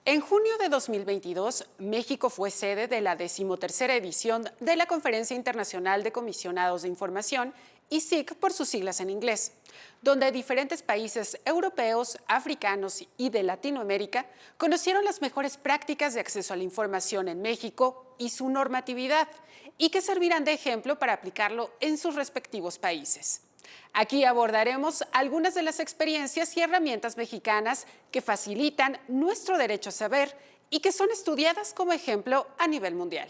En junio de 2022, México fue sede de la 13ª edición de la Conferencia Internacional de Comisionados de Información, ICIC por sus siglas en inglés, donde diferentes países europeos, africanos y de Latinoamérica conocieron las mejores prácticas de acceso a la información en México y su normatividad, y que servirán de ejemplo para aplicarlo en sus respectivos países. Aquí abordaremos algunas de las experiencias y herramientas mexicanas que facilitan nuestro derecho a saber y que son estudiadas como ejemplo a nivel mundial.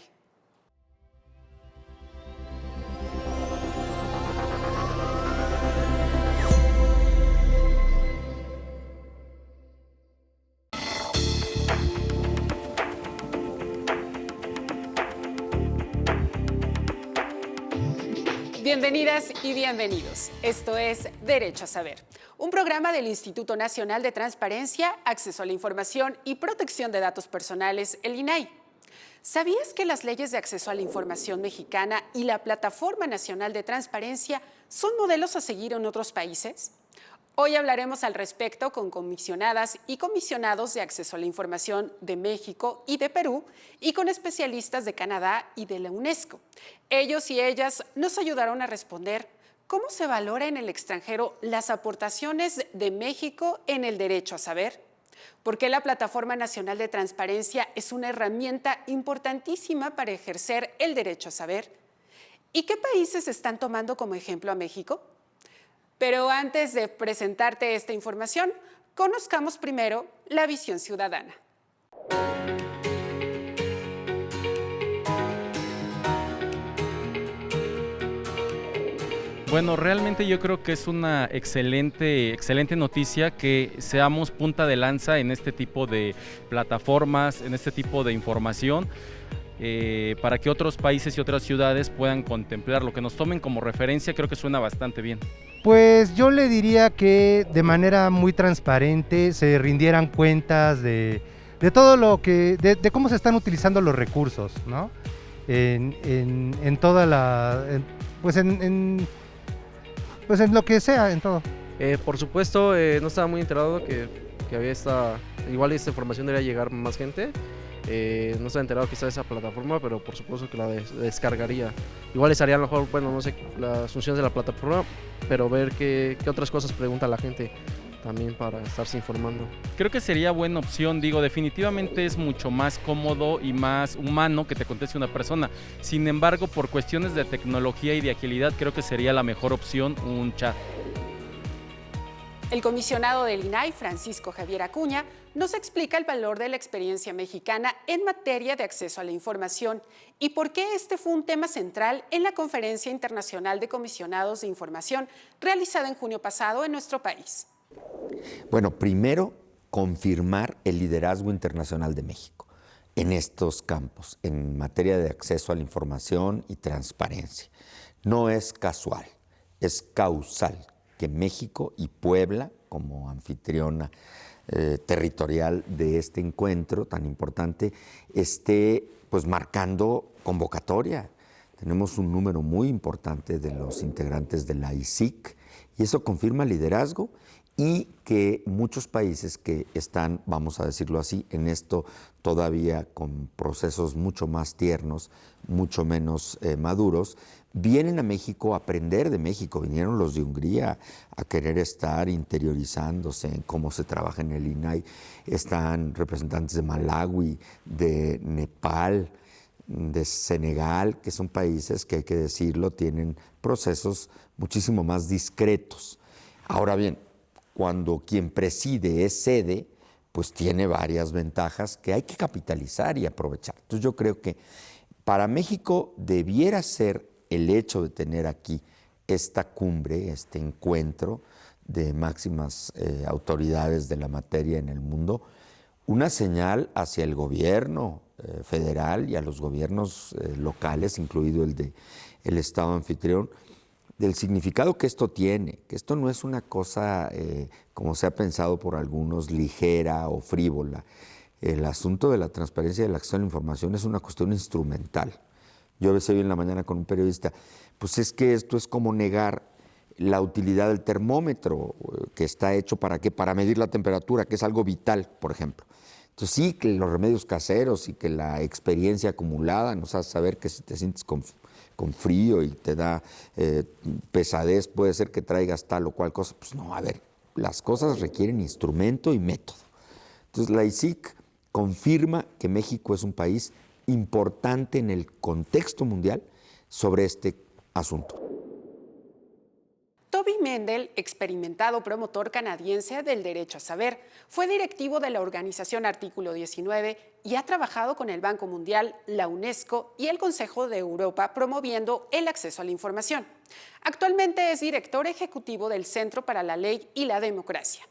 Bienvenidas y bienvenidos. Esto es Derecho a Saber, un programa del Instituto Nacional de Transparencia, Acceso a la Información y Protección de Datos Personales, el INAI. ¿Sabías que las leyes de acceso a la información mexicana y la Plataforma Nacional de Transparencia son modelos a seguir en otros países? Hoy hablaremos al respecto con comisionadas y comisionados de acceso a la información de México y de Perú y con especialistas de Canadá y de la UNESCO. Ellos y ellas nos ayudaron a responder cómo se valora en el extranjero las aportaciones de México en el derecho a saber, por qué la Plataforma Nacional de Transparencia es una herramienta importantísima para ejercer el derecho a saber y qué países están tomando como ejemplo a México. Pero antes de presentarte esta información, conozcamos primero la visión ciudadana. Bueno, realmente yo creo que es una excelente noticia que seamos punta de lanza en este tipo de plataformas, en este tipo de información, para que otros países y otras ciudades puedan contemplar lo que nos tomen como referencia. Creo que suena bastante bien. Pues yo le diría que de manera muy transparente se rindieran cuentas de todo lo que, de cómo se están utilizando los recursos, ¿no? En toda la, pues en lo que sea, en todo. Por supuesto, no estaba muy enterado que había igual esta información debería llegar más gente. No estaba enterado que está esa plataforma, pero por supuesto que la descargaría. Igual les haría a lo mejor, bueno, no sé las funciones de la plataforma, pero ver qué otras cosas pregunta la gente también para estarse informando. Creo que sería buena opción, definitivamente es mucho más cómodo y más humano que te conteste una persona. Sin embargo, por cuestiones de tecnología y de agilidad, creo que sería la mejor opción un chat. El comisionado del INAI, Francisco Javier Acuña, nos explica el valor de la experiencia mexicana en materia de acceso a la información y por qué este fue un tema central en la Conferencia Internacional de Comisionados de Información realizada en junio pasado en nuestro país. Bueno, primero, confirmar el liderazgo internacional de México en estos campos, en materia de acceso a la información y transparencia. No es casual, es causal que México y Puebla, como anfitriona territorial de este encuentro tan importante, esté pues marcando convocatoria. Tenemos un número muy importante de los integrantes de la ICIC y eso confirma liderazgo y que muchos países que están, vamos a decirlo así, en esto todavía con procesos mucho más tiernos, mucho menos maduros, vienen a México a aprender de México. Vinieron los de Hungría a querer estar interiorizándose en cómo se trabaja en el INAI. Están representantes de Malawi, de Nepal, de Senegal, que son países que, hay que decirlo, tienen procesos muchísimo más discretos. Ahora bien, cuando quien preside es sede, pues tiene varias ventajas que hay que capitalizar y aprovechar. Entonces yo creo que para México debiera ser el hecho de tener aquí esta cumbre, este encuentro de máximas autoridades de la materia en el mundo, una señal hacia el gobierno federal y a los gobiernos locales, incluido el Estado anfitrión, del significado que esto tiene, que esto no es una cosa, como se ha pensado por algunos, ligera o frívola. El asunto de la transparencia y del acceso a la información es una cuestión instrumental. Yo a veces hoy en la mañana con un periodista, pues es que esto es como negar la utilidad del termómetro, que está hecho ¿para qué? Para medir la temperatura, que es algo vital, por ejemplo. Entonces sí, que los remedios caseros y que la experiencia acumulada nos hace saber que si te sientes con frío y te da pesadez, puede ser que traigas tal o cual cosa. Pues no, a ver, las cosas requieren instrumento y método. Entonces la ICIC confirma que México es un país importante en el contexto mundial sobre este asunto. Toby Mendel, experimentado promotor canadiense del derecho a saber, fue directivo de la organización Artículo 19 y ha trabajado con el Banco Mundial, la UNESCO y el Consejo de Europa promoviendo el acceso a la información. Actualmente es director ejecutivo del Centro para la Ley y la Democracia.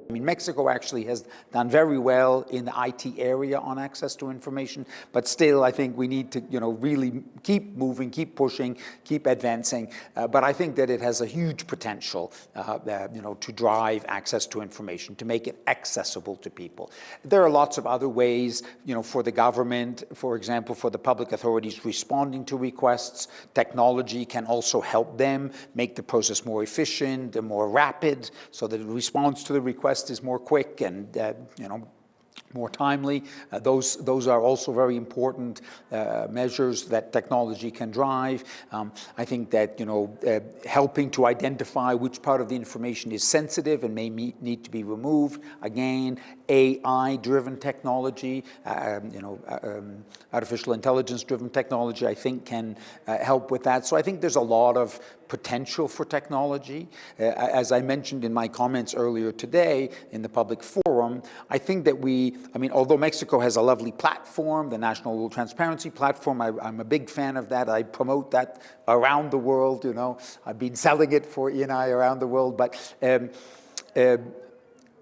I mean, Mexico actually has done very well in the IT area on access to information, but still I think we need to, really keep moving, keep pushing, keep advancing. But I think that it has a huge potential, to drive access to information, to make it accessible to people. There are lots of other ways, for the government, for example, for the public authorities responding to requests. Technology can also help them make the process more efficient and more rapid, so that the response to the request is more quick and more timely. Those are also very important measures that technology can drive. I think that helping to identify which part of the information is sensitive and may need to be removed. Again, AI-driven technology, artificial intelligence-driven technology, I think can help with that. So I think there's a lot of potential for technology. As I mentioned in my comments earlier today in the public forum, I think that although Mexico has a lovely platform, the National Transparency Platform, I'm a big fan of that. I promote that around the world, I've been selling it for E&I around the world, but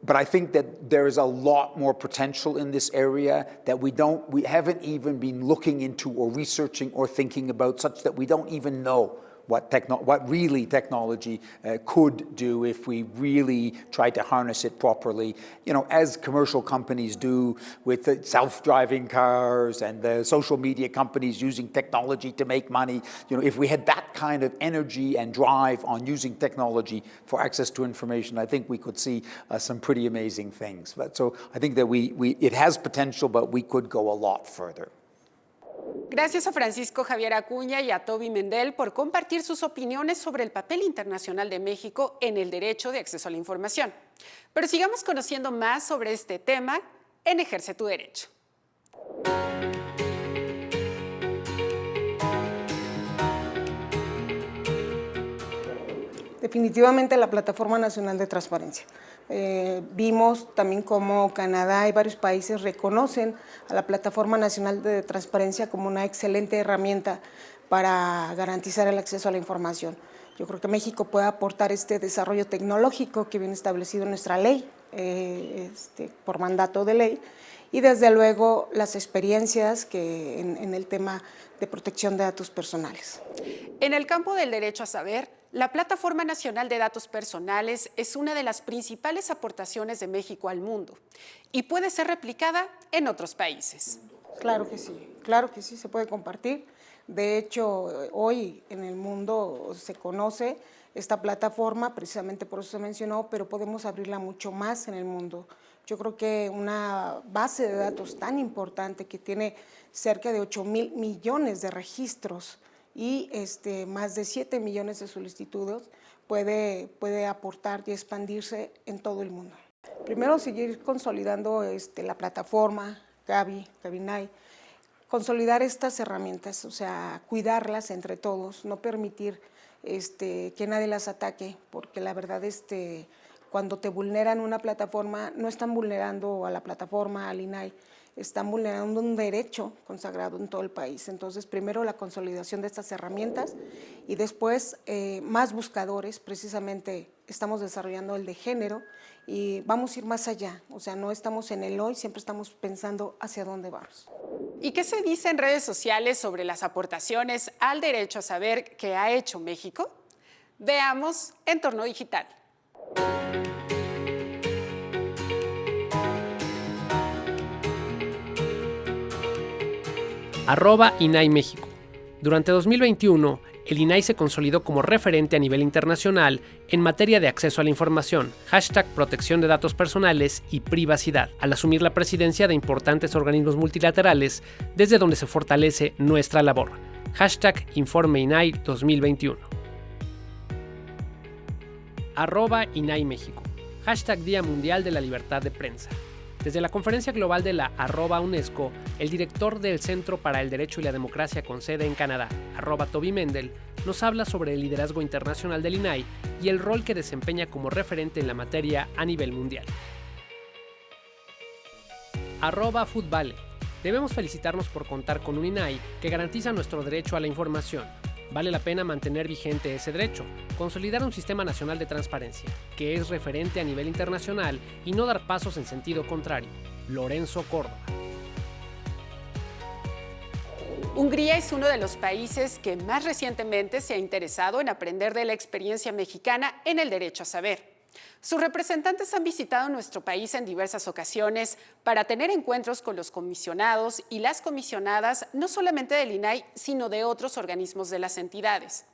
I think that there is a lot more potential in this area that we haven't even been looking into or researching or thinking about, such that we don't even know what really technology could do if we really try to harness it properly, as commercial companies do with the self-driving cars and the social media companies using technology to make money. If we had that kind of energy and drive on using technology for access to information, I think we could see some pretty amazing things. So I think that it has potential, but we could go a lot further. Gracias a Francisco Javier Acuña y a Toby Mendel por compartir sus opiniones sobre el papel internacional de México en el derecho de acceso a la información. Pero sigamos conociendo más sobre este tema en Ejerce tu Derecho. Definitivamente la Plataforma Nacional de Transparencia. Vimos también cómo Canadá y varios países reconocen a la Plataforma Nacional de Transparencia como una excelente herramienta para garantizar el acceso a la información. Yo creo que México puede aportar este desarrollo tecnológico que viene establecido en nuestra ley, por mandato de ley, y desde luego las experiencias que en el tema de protección de datos personales. En el campo del derecho a saber, la Plataforma Nacional de Datos Personales es una de las principales aportaciones de México al mundo y puede ser replicada en otros países. Claro que sí, se puede compartir. De hecho, hoy en el mundo se conoce esta plataforma, precisamente por eso se mencionó, pero podemos abrirla mucho más en el mundo. Yo creo que una base de datos tan importante que tiene cerca de 8,000 millones de registros y más de 7 millones de solicitudes puede aportar y expandirse en todo el mundo. Primero, seguir consolidando la plataforma, Gabi-NAI, consolidar estas herramientas, o sea, cuidarlas entre todos, no permitir que nadie las ataque, porque la verdad cuando te vulneran una plataforma, no están vulnerando a la plataforma, al INAI, están vulnerando un derecho consagrado en todo el país. Entonces, primero la consolidación de estas herramientas y después más buscadores. Precisamente estamos desarrollando el de género y vamos a ir más allá. O sea, no estamos en el hoy, siempre estamos pensando hacia dónde vamos. ¿Y qué se dice en redes sociales sobre las aportaciones al derecho a saber que ha hecho México? Veamos Entorno Digital. @INAI México. Durante 2021, el INAI se consolidó como referente a nivel internacional en materia de acceso a la información, #protección de datos personales y privacidad, al asumir la presidencia de importantes organismos multilaterales desde donde se fortalece nuestra labor. #InformeINAI 2021. @INAI México. #Día Mundial de la Libertad de Prensa. Desde la conferencia global de la @UNESCO, el director del Centro para el Derecho y la Democracia con sede en Canadá, @Toby Mendel, nos habla sobre el liderazgo internacional del INAI y el rol que desempeña como referente en la materia a nivel mundial. @Foodvale. Debemos felicitarnos por contar con un INAI que garantiza nuestro derecho a la información. Vale la pena mantener vigente ese derecho, consolidar un sistema nacional de transparencia, que es referente a nivel internacional y no dar pasos en sentido contrario. Lorenzo Córdoba. Hungría es uno de los países que más recientemente se ha interesado en aprender de la experiencia mexicana en el derecho a saber. Sus representantes han visitado nuestro país en diversas ocasiones para tener encuentros con los comisionados y las comisionadas, no solamente del INAI, sino de otros organismos de las entidades.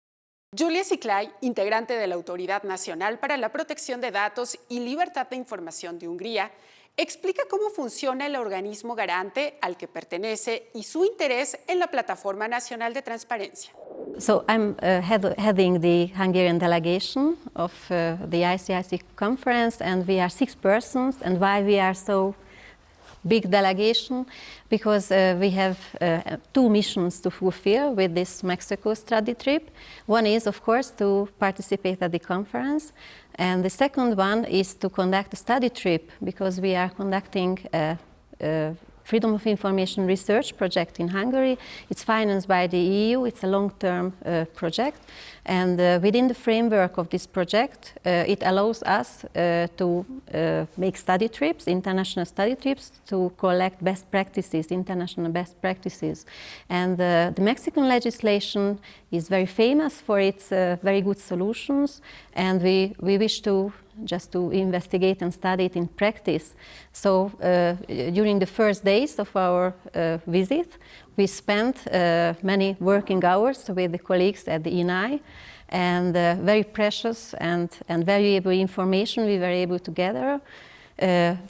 Julia Siklay, integrante de la Autoridad Nacional para la Protección de Datos y Libertad de Información de Hungría, explica cómo funciona el organismo garante al que pertenece y su interés en la Plataforma Nacional de Transparencia. So I'm heading the Hungarian delegation of the ICIC conference, and we are 6 persons. And why we are so big delegation? Because we have 2 missions to fulfill with this Mexico study trip. One is, of course, to participate at the conference. And the second one is to conduct a study trip, because we are conducting a Freedom of Information research project in Hungary. It's financed by the EU. It's a long-term project. And within the framework of this project, it allows us to make study trips, international study trips, to collect best practices, international best practices. And the Mexican legislation is very famous for its very good solutions, and we wish to investigate and study it in practice. So during the first days of our visit, we spent many working hours with the colleagues at the INAI, and very precious and valuable information we were able to gather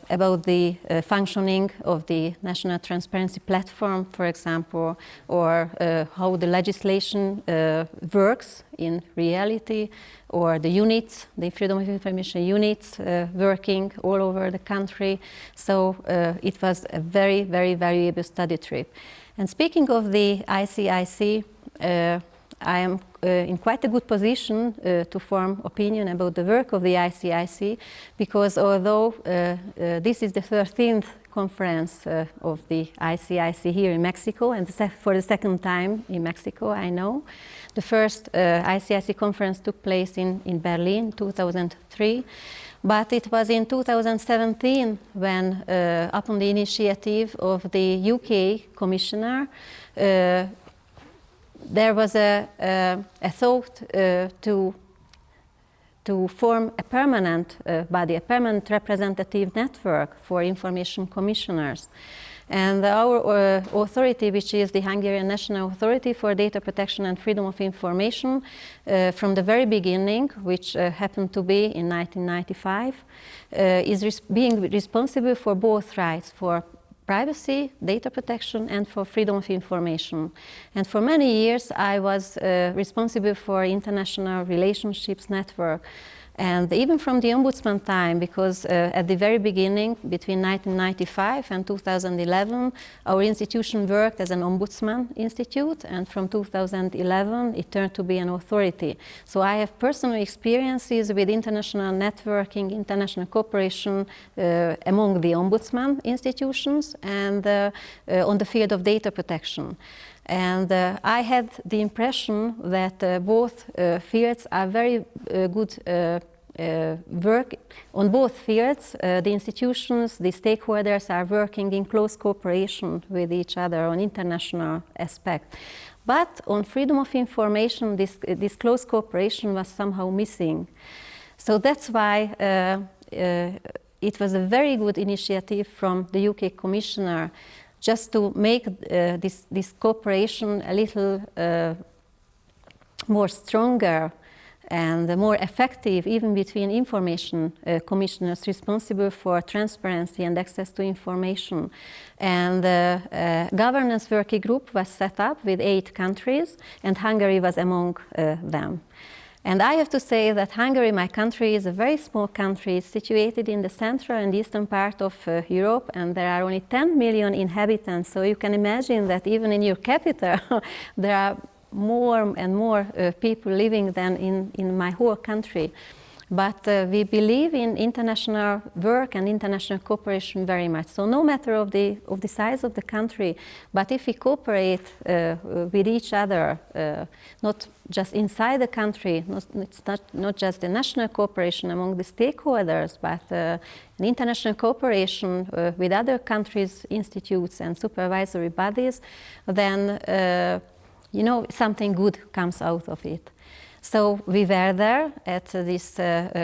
about the functioning of the National Transparency Platform, for example, or how the legislation works in reality, or the units, the Freedom of Information units working all over the country. So it was a very, very valuable study trip. And speaking of the ICIC, I am in quite a good position to form opinion about the work of the ICIC, because although this is the 13th conference of the ICIC here in Mexico, and for the second time in Mexico, I know. The first ICIC conference took place in Berlin in 2003. But it was in 2017 when, upon the initiative of the UK Commissioner, there was a thought to form a permanent body, a permanent representative network for information commissioners. And our authority, which is the Hungarian National Authority for Data Protection and Freedom of Information, from the very beginning, which happened to be in 1995, is being responsible for both rights, for privacy, data protection, and for freedom of information. And for many years, I was responsible for international relationships network. And even from the Ombudsman time, because at the very beginning, between 1995 and 2011, our institution worked as an Ombudsman Institute, and from 2011, it turned to be an authority. So I have personal experiences with international networking, international cooperation among the Ombudsman institutions, and on the field of data protection. And I had the impression that both fields are very good work. On both fields, the institutions, the stakeholders are working in close cooperation with each other on international aspect. But on freedom of information, this close cooperation was somehow missing. So that's why it was a very good initiative from the UK Commissioner, just to make this cooperation a little more stronger and more effective even between information commissioners responsible for transparency and access to information. And the governance working group was set up with 8 countries, and Hungary was among them. And I have to say that Hungary, my country, is a very small country situated in the central and eastern part of Europe, and there are only 10 million inhabitants. So you can imagine that even in your capital, there are more and more people living than in my whole country. But we believe in international work and international cooperation very much. So no matter of the size of the country, but if we cooperate with each other, not just inside the country, it's not just the national cooperation among the stakeholders, but an international cooperation with other countries, institutes and supervisory bodies, then something good comes out of it. So we were there at this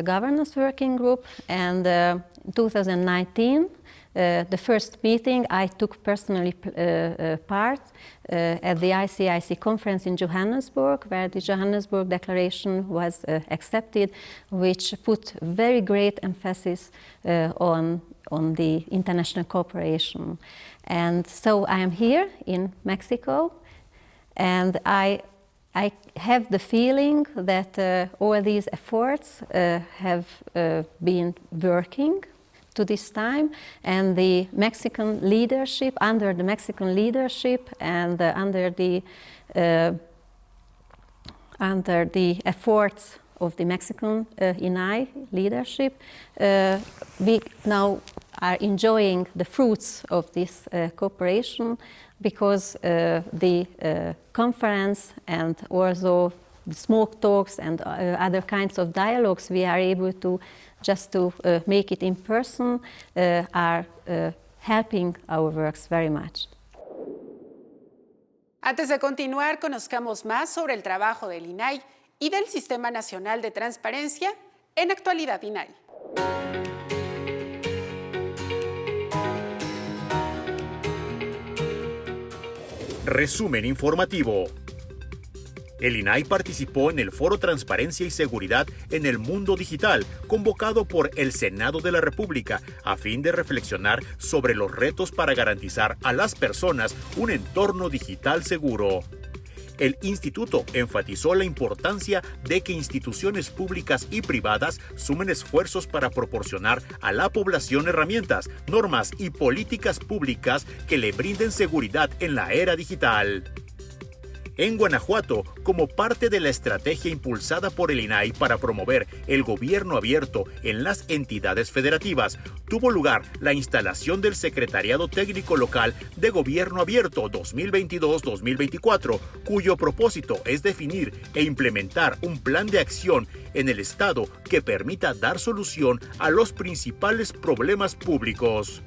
governance working group, and in 2019, the first meeting, I took personally part at the ICIC conference in Johannesburg, where the Johannesburg Declaration was accepted, which put very great emphasis on the international cooperation. And so I am here in Mexico, and I have the feeling that all these efforts have been working to this time, and the Mexican leadership, under the Mexican leadership and under the efforts of the Mexican INAI leadership, we now are enjoying the fruits of this cooperation, because the conference and also the smoke talks and other kinds of dialogues we are able to make it in person are helping our works very much. Antes de continuar, conozcamos más sobre el trabajo del INAI y del Sistema Nacional de Transparencia en Actualidad INAI. Resumen informativo. El INAI participó en el Foro Transparencia y Seguridad en el Mundo Digital, convocado por el Senado de la República, a fin de reflexionar sobre los retos para garantizar a las personas un entorno digital seguro. El instituto enfatizó la importancia de que instituciones públicas y privadas sumen esfuerzos para proporcionar a la población herramientas, normas y políticas públicas que le brinden seguridad en la era digital. En Guanajuato, como parte de la estrategia impulsada por el INAI para promover el gobierno abierto en las entidades federativas, tuvo lugar la instalación del Secretariado Técnico Local de Gobierno Abierto 2022-2024, cuyo propósito es definir e implementar un plan de acción en el Estado que permita dar solución a los principales problemas públicos.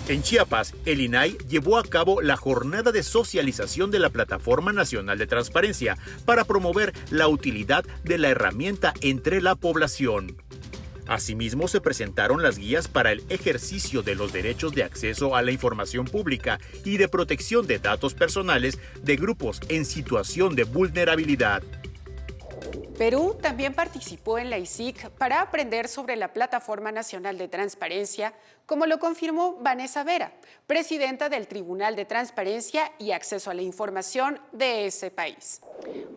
En Chiapas, el INAI llevó a cabo la jornada de socialización de la Plataforma Nacional de Transparencia para promover la utilidad de la herramienta entre la población. Asimismo, se presentaron las guías para el ejercicio de los derechos de acceso a la información pública y de protección de datos personales de grupos en situación de vulnerabilidad. Perú también participó en la ISIC para aprender sobre la Plataforma Nacional de Transparencia, como lo confirmó Vanessa Vera, presidenta del Tribunal de Transparencia y Acceso a la Información de ese país.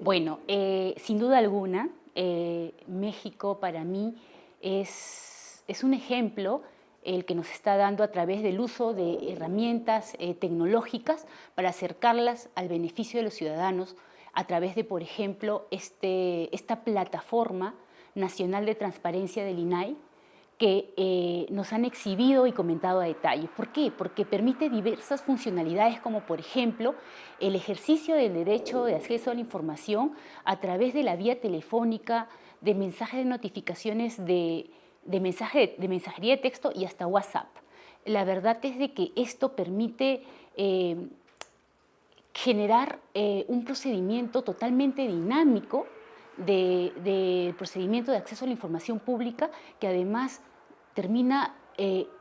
Bueno, sin duda alguna, México para mí es un ejemplo el que nos está dando a través del uso de herramientas tecnológicas para acercarlas al beneficio de los ciudadanos, a través de, por ejemplo, esta plataforma nacional de transparencia del INAI, que nos han exhibido y comentado a detalle. ¿Por qué? Porque permite diversas funcionalidades, como por ejemplo el ejercicio del derecho de acceso a la información a través de la vía telefónica, de mensajes de notificaciones de mensajería de texto y hasta WhatsApp. La verdad es de que esto permite generar un procedimiento totalmente dinámico de procedimiento de acceso a la información pública, que además termina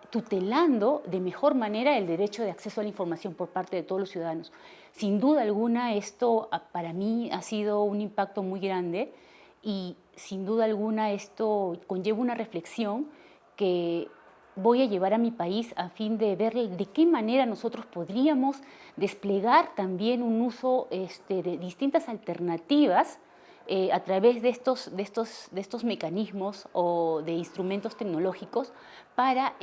tutelando de mejor manera el derecho de acceso a la información por parte de todos los ciudadanos. Sin duda alguna, esto para mí ha sido un impacto muy grande y sin duda alguna esto conlleva una reflexión que voy a llevar a mi país a fin de ver de qué manera nosotros podríamos desplegar también un uso de distintas alternativas a través de estos mecanismos o de instrumentos tecnológicos para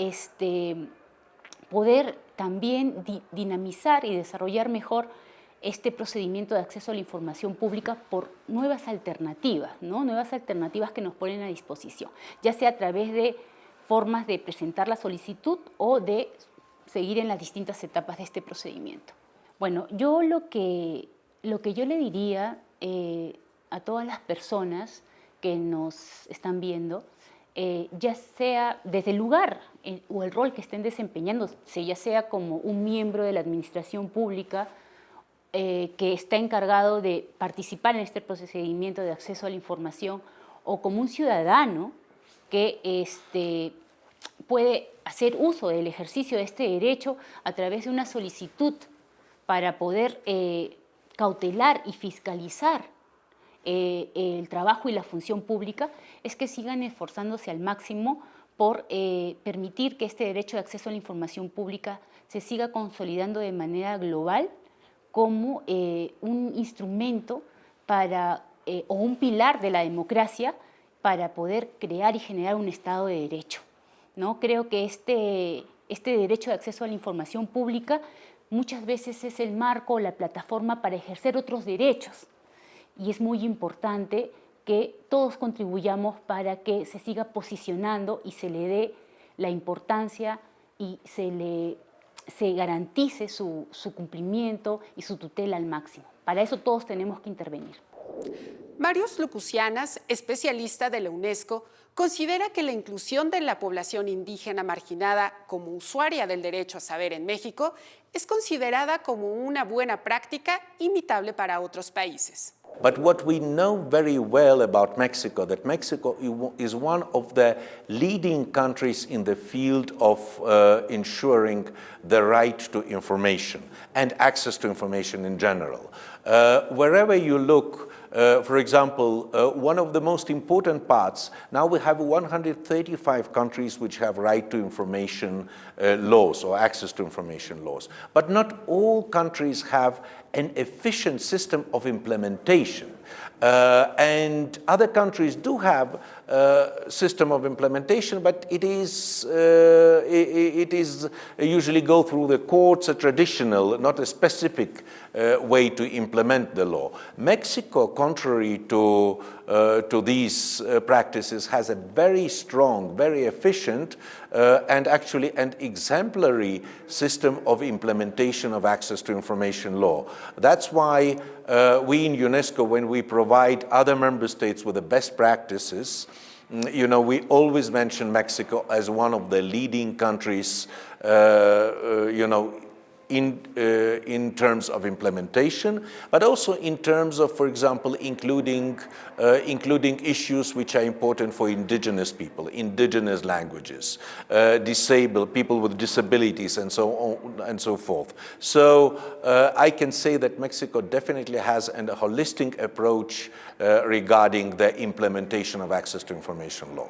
poder también dinamizar y desarrollar mejor este procedimiento de acceso a la información pública por nuevas alternativas, ¿no? Nuevas alternativas que nos ponen a disposición, ya sea a través de formas de presentar la solicitud o de seguir en las distintas etapas de este procedimiento. Bueno, yo lo que yo le diría a todas las personas que nos están viendo, ya sea desde el lugar o el rol que estén desempeñando, ya sea como un miembro de la administración pública que está encargado de participar en este procedimiento de acceso a la información, o como un ciudadano que puede hacer uso del ejercicio de este derecho a través de una solicitud para poder cautelar y fiscalizar el trabajo y la función pública, es que sigan esforzándose al máximo por permitir que este derecho de acceso a la información pública se siga consolidando de manera global como un instrumento o un pilar de la democracia para poder crear y generar un Estado de Derecho, ¿no? Creo que este derecho de acceso a la información pública muchas veces es el marco, la plataforma para ejercer otros derechos, y es muy importante que todos contribuyamos para que se siga posicionando y se le dé la importancia y se garantice su cumplimiento y su tutela al máximo. Para eso todos tenemos que intervenir. Marius Lucusianas, especialista de la UNESCO, considera que la inclusión de la población indígena marginada como usuaria del derecho a saber en México es considerada como una buena práctica imitable para otros países. But what we know very well about Mexico, that Mexico is one of the leading countries in the field of ensuring the right to information and access to information in general. Wherever you look, for example, one of the most important parts, now we have 135 countries which have right to information laws or access to information laws. But not all countries have an efficient system of implementation. And other countries do have a system of implementation, but it is usually go through the courts, a traditional, not a specific way to implement the law. Mexico, contrary to these practices, has a very strong, very efficient, and actually an exemplary system of implementation of access to information law. That's why we in UNESCO, when we provide other member states with the best practices, we always mention Mexico as one of the leading countries, in terms of implementation, but also in terms of, for example, including issues which are important for indigenous people, indigenous languages, disabled people with disabilities, and so on and so forth. So I can say that Mexico definitely has a holistic approach regarding the implementation of access to information law.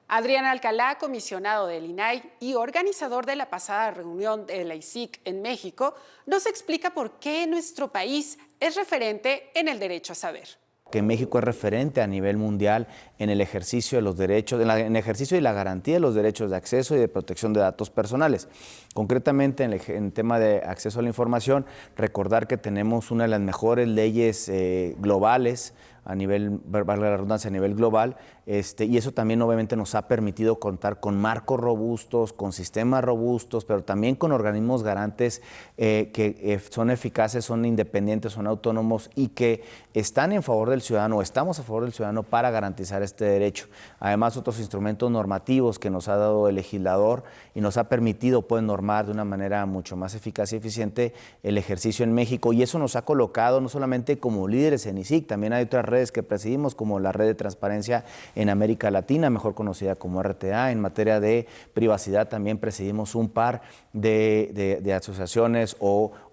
Adrián Alcalá, comisionado del INAI y organizador de la pasada reunión de la ICIC en México, nos explica por qué nuestro país es referente en el derecho a saber. Que México es referente a nivel mundial en el ejercicio de los derechos, en el ejercicio y la garantía de los derechos de acceso y de protección de datos personales. Concretamente, en tema de acceso a la información, recordar que tenemos una de las mejores leyes globales a nivel, valga la redundancia, a nivel global, y eso también obviamente nos ha permitido contar con marcos robustos, con sistemas robustos, pero también con organismos garantes que son eficaces, son independientes, son autónomos y que están en favor del ciudadano, o estamos a favor del ciudadano para garantizar este derecho. Además, otros instrumentos normativos que nos ha dado el legislador y nos ha permitido normar de una manera mucho más eficaz y eficiente el ejercicio en México, y eso nos ha colocado no solamente como líderes en ICIC, también hay otras redes que presidimos, como la Red de Transparencia en América Latina, mejor conocida como RTA. En materia de privacidad también presidimos un par de asociaciones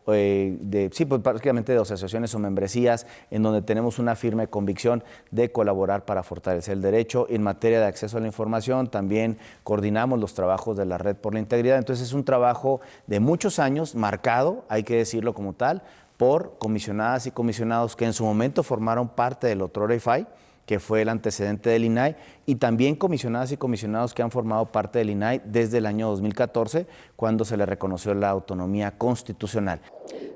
pues prácticamente de asociaciones o membresías en donde tenemos una firme convicción de colaborar para fortalecer el derecho. En materia de acceso a la información también coordinamos los trabajos de la Red por la Integridad. Entonces es un trabajo de muchos años, marcado, hay que decirlo como tal, por comisionadas y comisionados que en su momento formaron parte del otrora IFAI, que fue el antecedente del INAI, y también comisionadas y comisionados que han formado parte del INAI desde el año 2014, cuando se le reconoció la autonomía constitucional.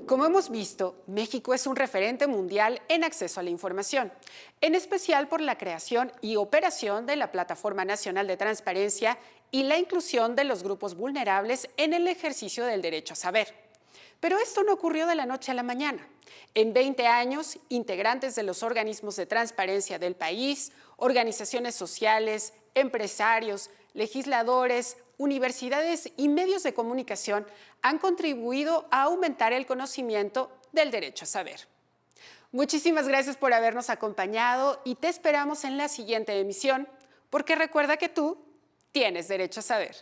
Como hemos visto, México es un referente mundial en acceso a la información, en especial por la creación y operación de la Plataforma Nacional de Transparencia y la inclusión de los grupos vulnerables en el ejercicio del derecho a saber. Pero esto no ocurrió de la noche a la mañana. En 20 años, integrantes de los organismos de transparencia del país, organizaciones sociales, empresarios, legisladores, universidades y medios de comunicación han contribuido a aumentar el conocimiento del derecho a saber. Muchísimas gracias por habernos acompañado y te esperamos en la siguiente emisión, porque recuerda que tú tienes derecho a saber.